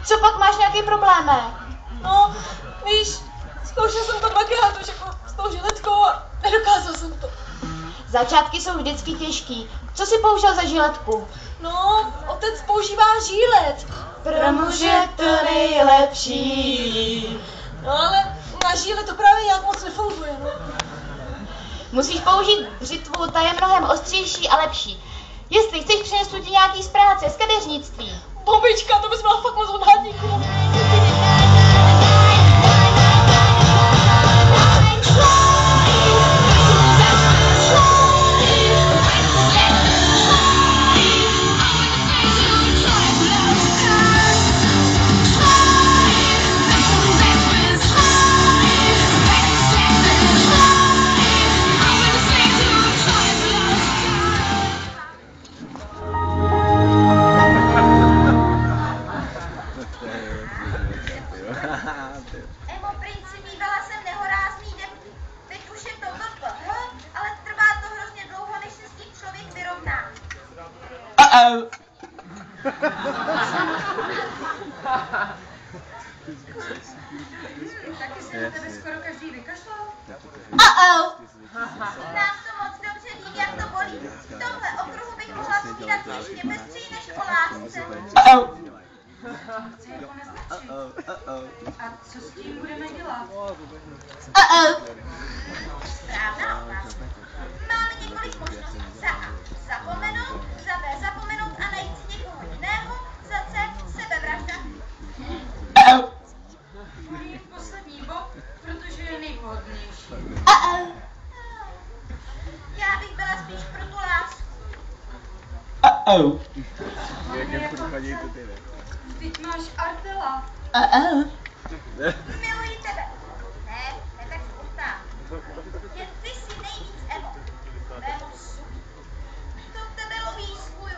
Co pak máš nějaký problém? No, víš, zkoušel jsem to dvakrát už jako s tou žiletkou a nedokázal jsem to. Začátky jsou vždycky těžký. Co jsi použil za žiletku? No, otec používá žílet. Pro muže to nejlepší. No ale na žíle to právě nějak moc nefunguje, no. Musíš použít břitvu, ta je mnohem ostřejší a lepší. Jestli chceš, přinesu ti nějaký z práce, z kadeřnictví. Bobička, to bys byla fakt moc odhadníku. Emo, princi, bývala jsem nehorázný depky. Teď už je to ale trvá to hrozně dlouho, než se s tím člověk vyrovná. Taky se na tebe skoro každý vykašlal. Nám to moc dobře vím, jak to bolí. V tomhle okruhu bych mohla povídat ještě pestřeji než o lásce. Chci jako naznačit. A co s tím budeme dělat? Správná otázka. Máme několik možností. Za A. Zapomenout. Za B. Zapomenout a najít si někoho jiného. Za C. Sebevražda. Volím poslední bod, protože je nejvhodnější. Já bych byla spíš pro tu lásku. Vždyť máš Artela. Miluji tebe. Ne, tak spustá. Jen ty jsi nejvíc, Emo. Mému suku. To v tebe loví svůj.